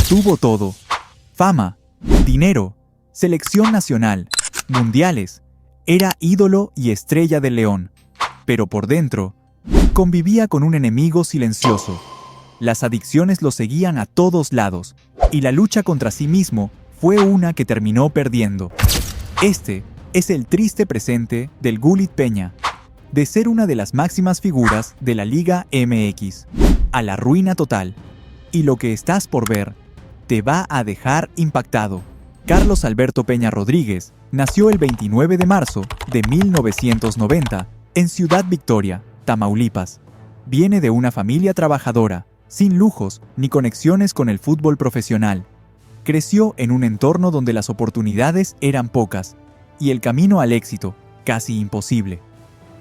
tuvo todo: fama, dinero, selección nacional, mundiales. Era ídolo y estrella del León. Pero por dentro, convivía con un enemigo silencioso. Las adicciones lo seguían a todos lados, y la lucha contra sí mismo fue una que terminó perdiendo. Este es el triste presente del Gullit Peña, de ser una de las máximas figuras de la Liga MX, a la ruina total. Y lo que estás por ver te va a dejar impactado. Carlos Alberto Peña Rodríguez nació el 29 de marzo de 1990 en Ciudad Victoria, Tamaulipas. Viene de una familia trabajadora, sin lujos ni conexiones con el fútbol profesional. Creció en un entorno donde las oportunidades eran pocas y el camino al éxito casi imposible.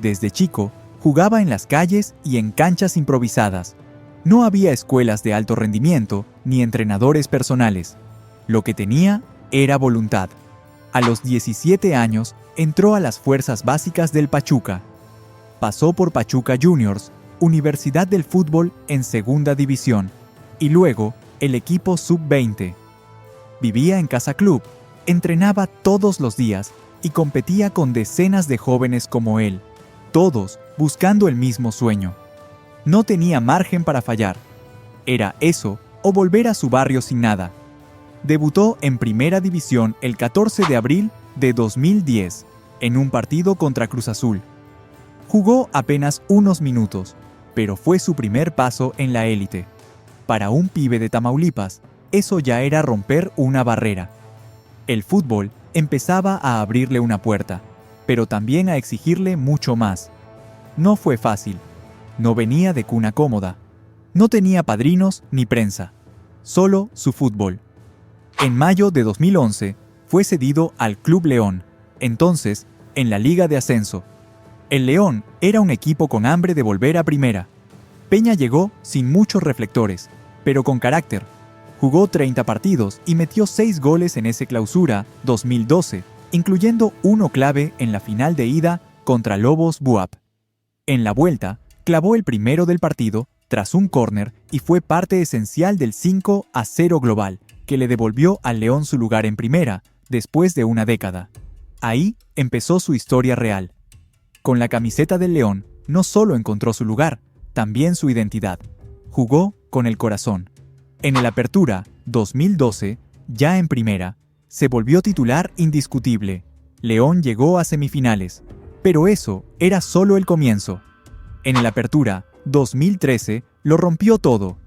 Desde chico, jugaba en las calles y en canchas improvisadas. No había escuelas de alto rendimiento ni entrenadores personales. Lo que tenía era voluntad. A los 17 años entró a las fuerzas básicas del Pachuca. Pasó por Pachuca Juniors, Universidad del Fútbol en Segunda División, y luego el equipo Sub-20. Vivía en Casa Club, entrenaba todos los días y competía con decenas de jóvenes como él, todos buscando el mismo sueño. No tenía margen para fallar. Era eso o volver a su barrio sin nada. Debutó en Primera División el 14 de abril de 2010, en un partido contra Cruz Azul. Jugó apenas unos minutos, pero fue su primer paso en la élite. Para un pibe de Tamaulipas, eso ya era romper una barrera. El fútbol empezaba a abrirle una puerta, pero también a exigirle mucho más. No fue fácil. No venía de cuna cómoda. No tenía padrinos ni prensa. Solo su fútbol. En mayo de 2011, fue cedido al Club León, entonces en la Liga de Ascenso. El León era un equipo con hambre de volver a primera. Peña llegó sin muchos reflectores, pero con carácter. Jugó 30 partidos y metió 6 goles en ese Clausura 2012, incluyendo uno clave en la final de ida contra Lobos Buap. En la vuelta, clavó el primero del partido tras un córner y fue parte esencial del 5-0 global, que le devolvió al León su lugar en primera, después de una década. Ahí empezó su historia real. Con la camiseta del León, no solo encontró su lugar, también su identidad. Jugó con el corazón. En el Apertura 2012, ya en primera, se volvió titular indiscutible. León llegó a semifinales, pero eso era solo el comienzo. En el Apertura 2013, lo rompió todo.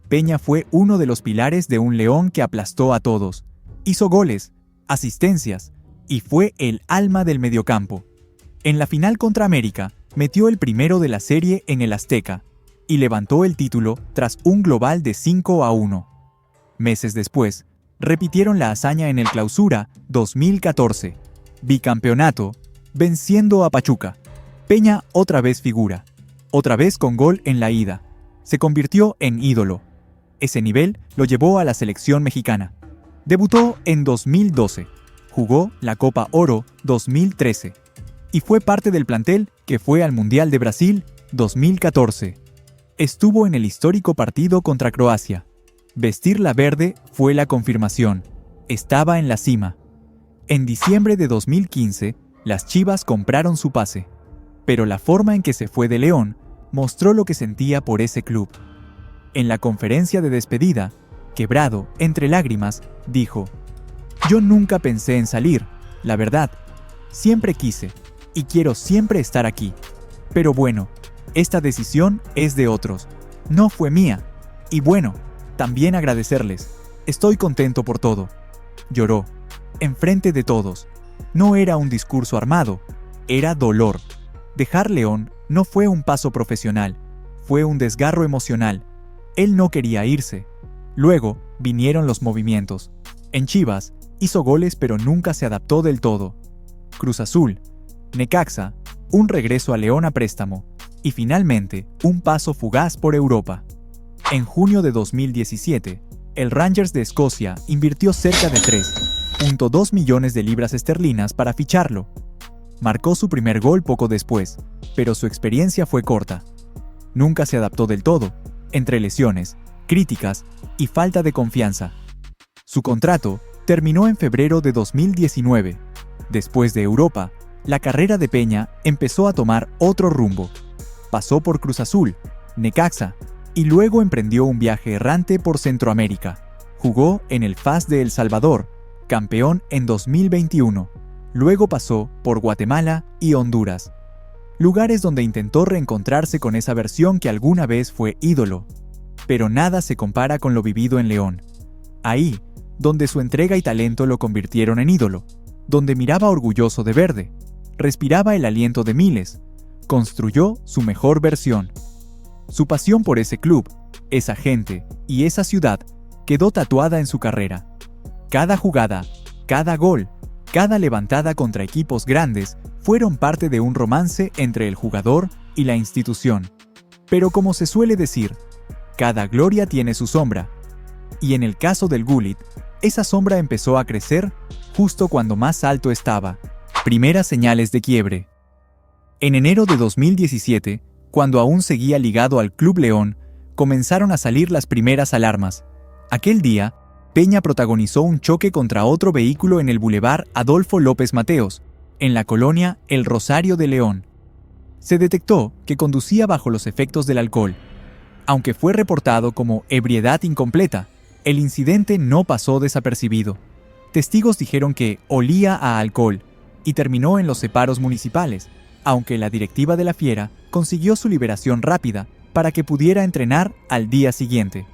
Peña fue uno de los pilares de un León que aplastó a todos. Hizo goles, asistencias, y fue el alma del mediocampo. En la final contra América, metió el primero de la serie en el Azteca, y levantó el título tras un global de 5-1. Meses después, repitieron la hazaña en el Clausura 2014. Bicampeonato, venciendo a Pachuca. Peña otra vez figura, otra vez con gol en la ida. Se convirtió en ídolo. Ese nivel lo llevó a la selección mexicana. Debutó en 2012, jugó la Copa Oro 2013 y fue parte del plantel que fue al Mundial de Brasil 2014. Estuvo en el histórico partido contra Croacia. Vestir la verde fue la confirmación. Estaba en la cima. En diciembre de 2015, las Chivas compraron su pase. Pero la forma en que se fue de León mostró lo que sentía por ese club. En la conferencia de despedida, quebrado, entre lágrimas, dijo: «Yo nunca pensé en salir, la verdad. Siempre quise, y quiero siempre estar aquí. Pero bueno, esta decisión es de otros. No fue mía. Y bueno, también agradecerles. Estoy contento por todo». Lloró, enfrente de todos. No era un discurso armado, era dolor. Dejar León no fue un paso profesional, fue un desgarro emocional. Él no quería irse. Luego vinieron los movimientos. En Chivas hizo goles pero nunca se adaptó del todo. Cruz Azul, Necaxa, un regreso a León a préstamo y finalmente un paso fugaz por Europa. En junio de 2017, el Rangers de Escocia invirtió cerca de 3.2 millones de libras esterlinas para ficharlo. Marcó su primer gol poco después, pero su experiencia fue corta. Nunca se adaptó del todo, entre lesiones, críticas y falta de confianza. Su contrato terminó en febrero de 2019. Después de Europa, la carrera de Peña empezó a tomar otro rumbo. Pasó por Cruz Azul, Necaxa, y luego emprendió un viaje errante por Centroamérica. Jugó en el FAS de El Salvador, campeón en 2021. Luego pasó por Guatemala y Honduras, lugares donde intentó reencontrarse con esa versión que alguna vez fue ídolo. Pero nada se compara con lo vivido en León. Ahí, donde su entrega y talento lo convirtieron en ídolo, donde miraba orgulloso de verde, respiraba el aliento de miles, construyó su mejor versión. Su pasión por ese club, esa gente y esa ciudad quedó tatuada en su carrera. Cada jugada, cada gol, cada levantada contra equipos grandes fueron parte de un romance entre el jugador y la institución. Pero como se suele decir, cada gloria tiene su sombra. Y en el caso del Gullit, esa sombra empezó a crecer justo cuando más alto estaba. Primeras señales de quiebre. En enero de 2017, cuando aún seguía ligado al Club León, comenzaron a salir las primeras alarmas. Aquel día, Peña protagonizó un choque contra otro vehículo en el Boulevard Adolfo López Mateos, en la colonia El Rosario de León. Se detectó que conducía bajo los efectos del alcohol. Aunque fue reportado como ebriedad incompleta, el incidente no pasó desapercibido. Testigos dijeron que olía a alcohol y terminó en los separos municipales, aunque la directiva de la Fiera consiguió su liberación rápida para que pudiera entrenar al día siguiente.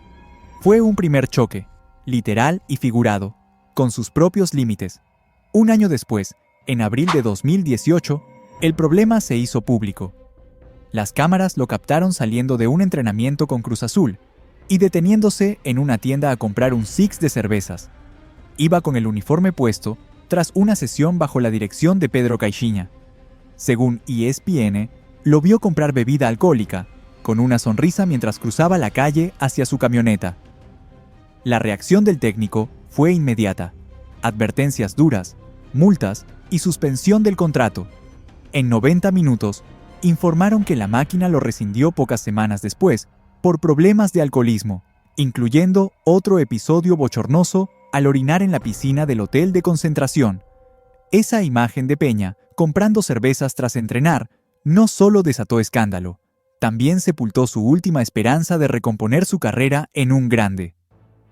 Fue un primer choque, literal y figurado, con sus propios límites. Un año después, en abril de 2018, el problema se hizo público. Las cámaras lo captaron saliendo de un entrenamiento con Cruz Azul y deteniéndose en una tienda a comprar un six de cervezas. Iba con el uniforme puesto tras una sesión bajo la dirección de Pedro Caixinha. Según ESPN, lo vio comprar bebida alcohólica, con una sonrisa mientras cruzaba la calle hacia su camioneta. La reacción del técnico fue inmediata. Advertencias duras, multas y suspensión del contrato. En 90 minutos, informaron que la máquina lo rescindió pocas semanas después por problemas de alcoholismo, incluyendo otro episodio bochornoso al orinar en la piscina del hotel de concentración. Esa imagen de Peña comprando cervezas tras entrenar no solo desató escándalo, también sepultó su última esperanza de recomponer su carrera en un grande.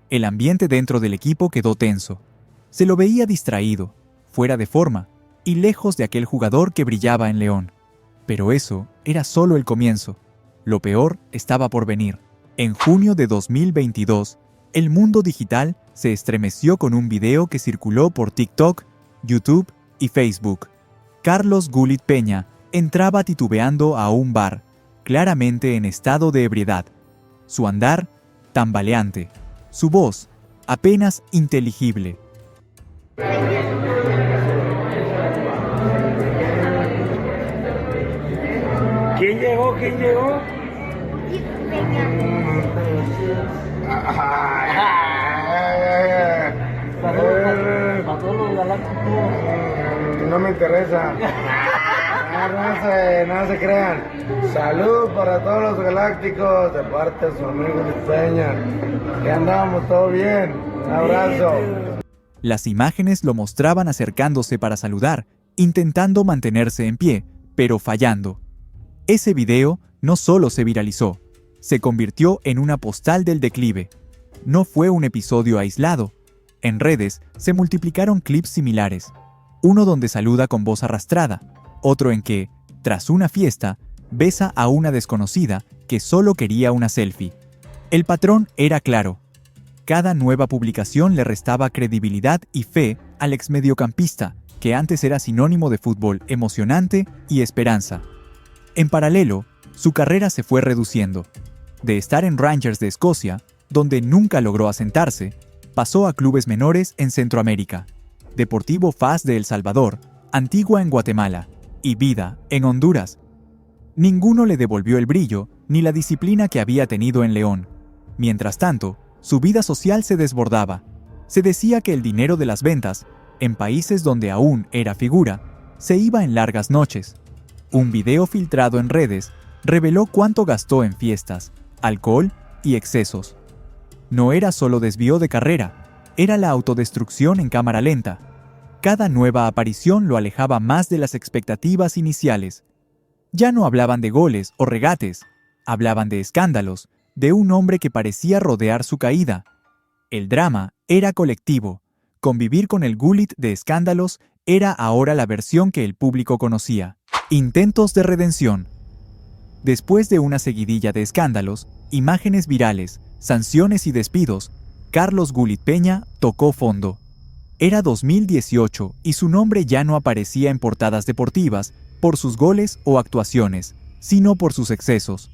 El ambiente dentro del equipo quedó tenso. Se lo veía distraído, fuera de forma y lejos de aquel jugador que brillaba en León. Pero eso era solo el comienzo. Lo peor estaba por venir. En junio de 2022, el mundo digital se estremeció con un video que circuló por TikTok, YouTube y Facebook. Carlos Gullit Peña entraba titubeando a un bar, claramente en estado de ebriedad. Su andar, tambaleante. Su voz, apenas inteligible. ¿Quién llegó? ¿Quién llegó? Para todos los galácticos. No me interesa. No se crean. Salud para todos los galácticos de parte de su amigo Luis Peña. Que andamos todo bien. Un abrazo. Las imágenes lo mostraban acercándose para saludar, intentando mantenerse en pie, pero fallando. Ese video no solo se viralizó, se convirtió en una postal del declive. No fue un episodio aislado. En redes se multiplicaron clips similares. Uno donde saluda con voz arrastrada, otro en que, tras una fiesta, besa a una desconocida que solo quería una selfie. El patrón era claro. Cada nueva publicación le restaba credibilidad y fe al exmediocampista, que antes era sinónimo de fútbol emocionante y esperanza. En paralelo, su carrera se fue reduciendo. De estar en Rangers de Escocia, donde nunca logró asentarse, pasó a clubes menores en Centroamérica, Deportivo FAS de El Salvador, Antigua en Guatemala y Vida en Honduras. Ninguno le devolvió el brillo ni la disciplina que había tenido en León. Mientras tanto, su vida social se desbordaba. Se decía que el dinero de las ventas, en países donde aún era figura, se iba en largas noches. Un video filtrado en redes reveló cuánto gastó en fiestas, alcohol y excesos. No era solo desvío de carrera, era la autodestrucción en cámara lenta. Cada nueva aparición lo alejaba más de las expectativas iniciales. Ya no hablaban de goles o regates, hablaban de escándalos, de un hombre que parecía rodear su caída. El drama era colectivo. Convivir con el Gullit de escándalos era ahora la versión que el público conocía. Intentos de redención. Después de una seguidilla de escándalos, imágenes virales, sanciones y despidos, Carlos Gullit Peña tocó fondo. Era 2018 y su nombre ya no aparecía en portadas deportivas por sus goles o actuaciones, sino por sus excesos.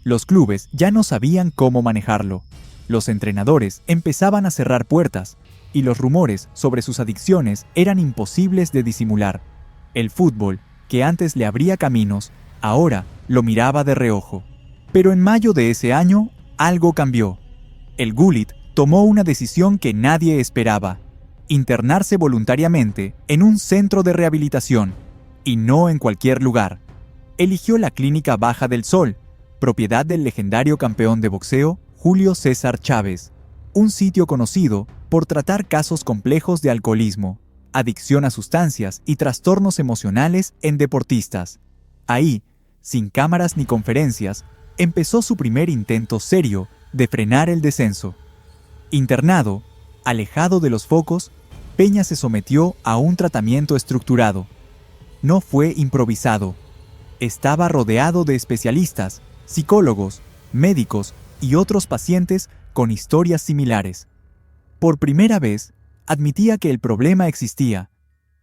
Los clubes ya no sabían cómo manejarlo. Los entrenadores empezaban a cerrar puertas y los rumores sobre sus adicciones eran imposibles de disimular. El fútbol, que antes le abría caminos, ahora lo miraba de reojo. Pero en mayo de ese año, algo cambió. El Gullit tomó una decisión que nadie esperaba: internarse voluntariamente en un centro de rehabilitación, y no en cualquier lugar. Eligió la Clínica Baja del Sol, propiedad del legendario campeón de boxeo Julio César Chávez, un sitio conocido por tratar casos complejos de alcoholismo, adicción a sustancias y trastornos emocionales en deportistas. Ahí, sin cámaras ni conferencias, empezó su primer intento serio de frenar el descenso. Internado, alejado de los focos, Peña se sometió a un tratamiento estructurado. No fue improvisado. Estaba rodeado de especialistas, psicólogos, médicos y otros pacientes con historias similares. Por primera vez, admitía que el problema existía,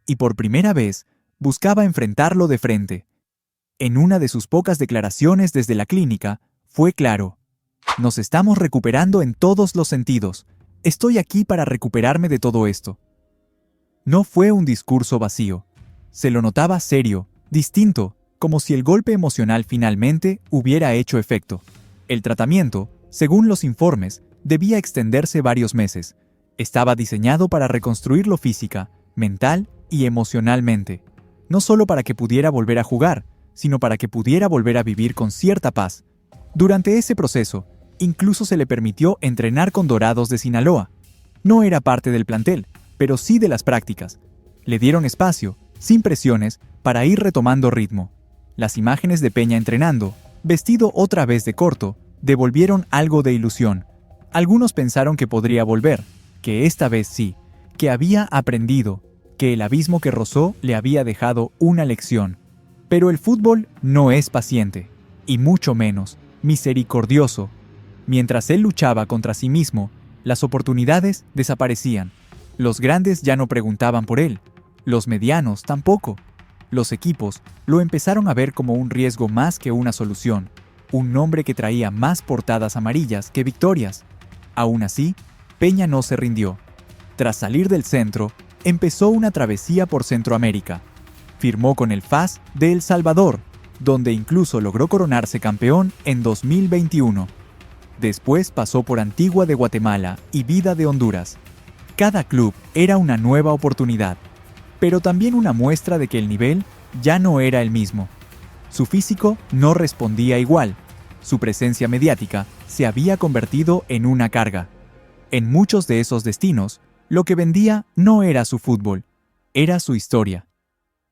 y por primera vez buscaba enfrentarlo de frente. En una de sus pocas declaraciones desde la clínica, fue claro: nos estamos recuperando en todos los sentidos. Estoy aquí para recuperarme de todo esto. No fue un discurso vacío. Se lo notaba serio, distinto, como si el golpe emocional finalmente hubiera hecho efecto. El tratamiento, según los informes, debía extenderse varios meses. Estaba diseñado para reconstruirlo física, mental y emocionalmente. No solo para que pudiera volver a jugar, sino para que pudiera volver a vivir con cierta paz. Durante ese proceso, incluso se le permitió entrenar con Dorados de Sinaloa. No era parte del plantel, pero sí de las prácticas. Le dieron espacio, sin presiones, para ir retomando ritmo. Las imágenes de Peña entrenando, vestido otra vez de corto, devolvieron algo de ilusión. Algunos pensaron que podría volver, que esta vez sí, que había aprendido, que el abismo que rozó le había dejado una lección. Pero el fútbol no es paciente, y mucho menos misericordioso. Mientras él luchaba contra sí mismo, las oportunidades desaparecían. Los grandes ya no preguntaban por él, los medianos tampoco. Los equipos lo empezaron a ver como un riesgo más que una solución, un nombre que traía más portadas amarillas que victorias. Aún así, Peña no se rindió. Tras salir del centro, empezó una travesía por Centroamérica. Firmó con el FAS de El Salvador, donde incluso logró coronarse campeón en 2021. Después pasó por Antigua de Guatemala y Vida de Honduras. Cada club era una nueva oportunidad, pero también una muestra de que el nivel ya no era el mismo. Su físico no respondía igual. Su presencia mediática se había convertido en una carga. En muchos de esos destinos, lo que vendía no era su fútbol, era su historia.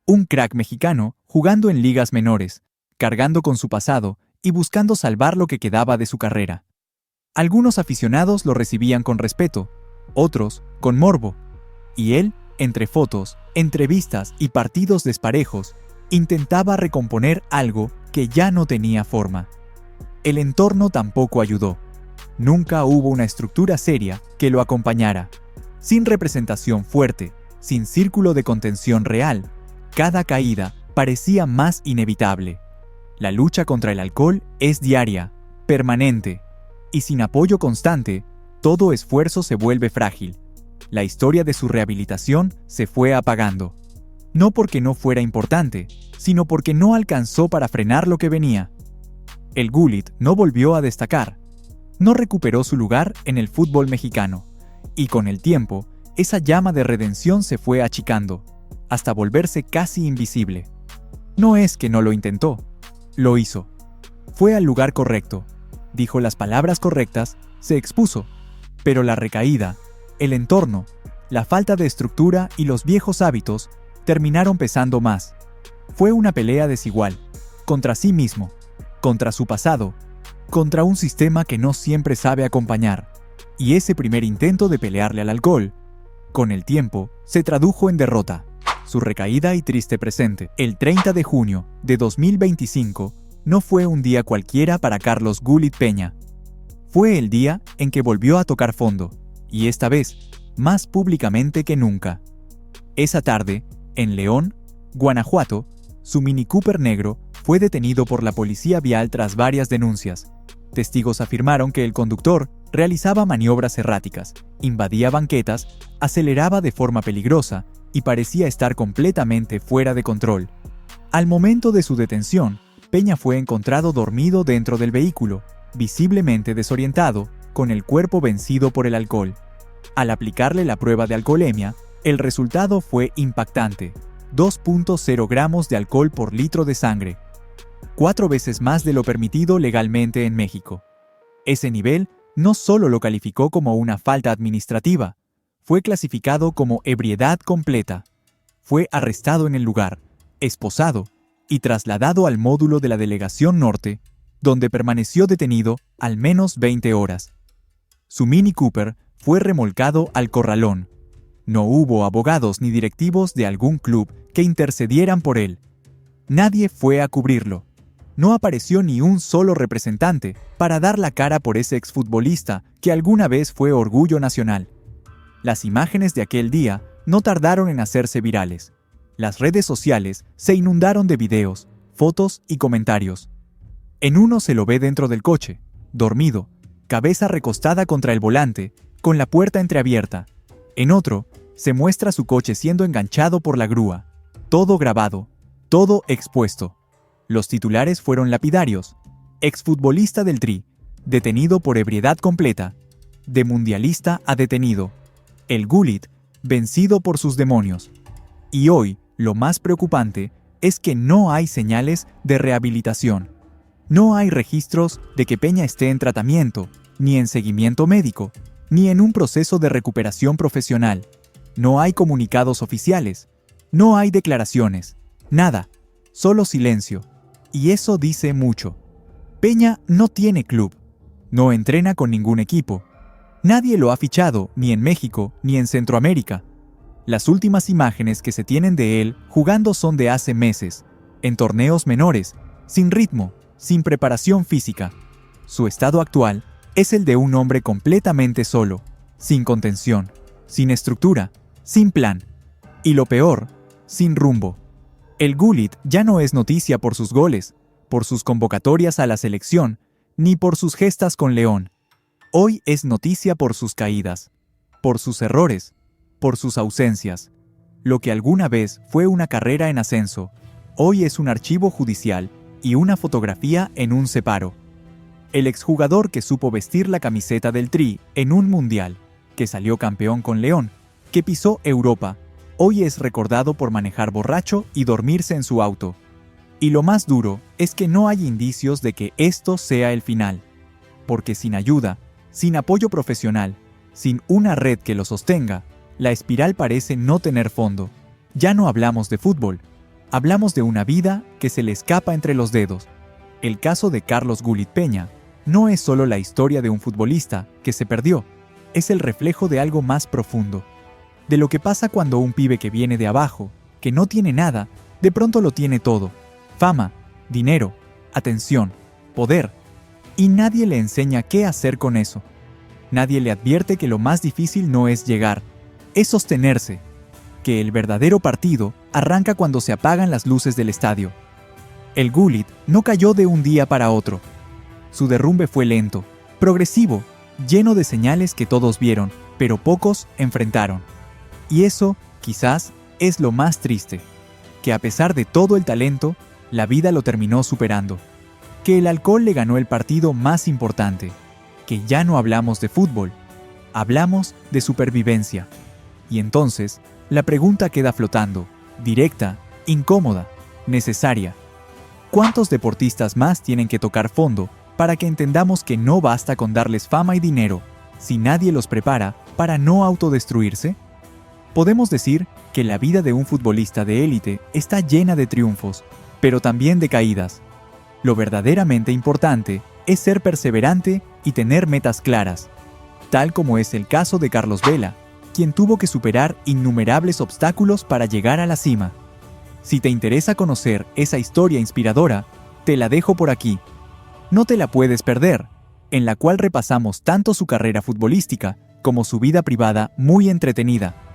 Un crack mexicano jugando en ligas menores, cargando con su pasado y buscando salvar lo que quedaba de su carrera. Algunos aficionados lo recibían con respeto, otros con morbo, y él, entre fotos, entrevistas y partidos desparejos, intentaba recomponer algo que ya no tenía forma. El entorno tampoco ayudó. Nunca hubo una estructura seria que lo acompañara. Sin representación fuerte, sin círculo de contención real, cada caída parecía más inevitable. La lucha contra el alcohol es diaria, permanente, y sin apoyo constante, todo esfuerzo se vuelve frágil. La historia de su rehabilitación se fue apagando. No porque no fuera importante, sino porque no alcanzó para frenar lo que venía. El Gullit no volvió a destacar. No recuperó su lugar en el fútbol mexicano. Y con el tiempo, esa llama de redención se fue achicando, hasta volverse casi invisible. No es que no lo intentó, lo hizo. Fue al lugar correcto, dijo las palabras correctas, se expuso, pero la recaída, El entorno, la falta de estructura y los viejos hábitos terminaron pesando más. Fue una pelea desigual, contra sí mismo, contra su pasado, contra un sistema que no siempre sabe acompañar. Y ese primer intento de pelearle al alcohol, con el tiempo, se tradujo en derrota. Su recaída y triste presente. El 30 de junio de 2025 no fue un día cualquiera para Carlos Gullit Peña. Fue el día en que volvió a tocar fondo, y esta vez, más públicamente que nunca. Esa tarde, en León, Guanajuato, su Mini Cooper negro fue detenido por la policía vial tras varias denuncias. Testigos afirmaron que el conductor realizaba maniobras erráticas, invadía banquetas, aceleraba de forma peligrosa y parecía estar completamente fuera de control. Al momento de su detención, Peña fue encontrado dormido dentro del vehículo, visiblemente desorientado, con el cuerpo vencido por el alcohol. Al aplicarle la prueba de alcoholemia, el resultado fue impactante: 2.0 gramos de alcohol por litro de sangre, 4 veces más de lo permitido legalmente en México. Ese nivel no solo lo calificó como una falta administrativa, fue clasificado como ebriedad completa. Fue arrestado en el lugar, esposado y trasladado al módulo de la Delegación Norte, donde permaneció detenido al menos 20 horas. Su Mini Cooper fue remolcado al corralón. No hubo abogados ni directivos de algún club que intercedieran por él. Nadie fue a cubrirlo. No apareció ni un solo representante para dar la cara por ese exfutbolista que alguna vez fue orgullo nacional. Las imágenes de aquel día no tardaron en hacerse virales. Las redes sociales se inundaron de videos, fotos y comentarios. En uno se lo ve dentro del coche, dormido, cabeza recostada contra el volante, con la puerta entreabierta. En otro, se muestra su coche siendo enganchado por la grúa. Todo grabado, todo expuesto. Los titulares fueron lapidarios: exfutbolista del Tri, detenido por ebriedad completa; de mundialista a detenido; el Gullit, vencido por sus demonios. Y hoy, lo más preocupante es que no hay señales de rehabilitación. No hay registros de que Peña esté en tratamiento, ni en seguimiento médico, ni en un proceso de recuperación profesional. No hay comunicados oficiales, no hay declaraciones, nada, solo silencio. Y eso dice mucho. Peña no tiene club, no entrena con ningún equipo. Nadie lo ha fichado, ni en México, ni en Centroamérica. Las últimas imágenes que se tienen de él jugando son de hace meses, en torneos menores, sin ritmo, sin preparación física. Su estado actual es el de un hombre completamente solo, sin contención, sin estructura, sin plan. Y lo peor, sin rumbo. El Gullit ya no es noticia por sus goles, por sus convocatorias a la selección, ni por sus gestas con León. Hoy es noticia por sus caídas, por sus errores, por sus ausencias. Lo que alguna vez fue una carrera en ascenso, hoy es un archivo judicial y una fotografía en un separo. El exjugador que supo vestir la camiseta del Tri en un mundial, que salió campeón con León, que pisó Europa, hoy es recordado por manejar borracho y dormirse en su auto. Y lo más duro es que no hay indicios de que esto sea el final. Porque sin ayuda, sin apoyo profesional, sin una red que lo sostenga, la espiral parece no tener fondo. Ya no hablamos de fútbol, hablamos de una vida que se le escapa entre los dedos. El caso de Carlos Gullit Peña no es solo la historia de un futbolista que se perdió, es el reflejo de algo más profundo. De lo que pasa cuando un pibe que viene de abajo, que no tiene nada, de pronto lo tiene todo: fama, dinero, atención, poder. Y nadie le enseña qué hacer con eso. Nadie le advierte que lo más difícil no es llegar, es sostenerse. Que el verdadero partido arranca cuando se apagan las luces del estadio. El Gullit no cayó de un día para otro. Su derrumbe fue lento, progresivo, lleno de señales que todos vieron, pero pocos enfrentaron. Y eso, quizás, es lo más triste, que a pesar de todo el talento, la vida lo terminó superando. Que el alcohol le ganó el partido más importante, que ya no hablamos de fútbol, hablamos de supervivencia. Y entonces, la pregunta queda flotando, directa, incómoda, necesaria. ¿Cuántos deportistas más tienen que tocar fondo para que entendamos que no basta con darles fama y dinero, si nadie los prepara para no autodestruirse? Podemos decir que la vida de un futbolista de élite está llena de triunfos, pero también de caídas. Lo verdaderamente importante es ser perseverante y tener metas claras, tal como es el caso de Carlos Vela, quien tuvo que superar innumerables obstáculos para llegar a la cima. Si te interesa conocer esa historia inspiradora, te la dejo por aquí. No te la puedes perder, en la cual repasamos tanto su carrera futbolística como su vida privada muy entretenida.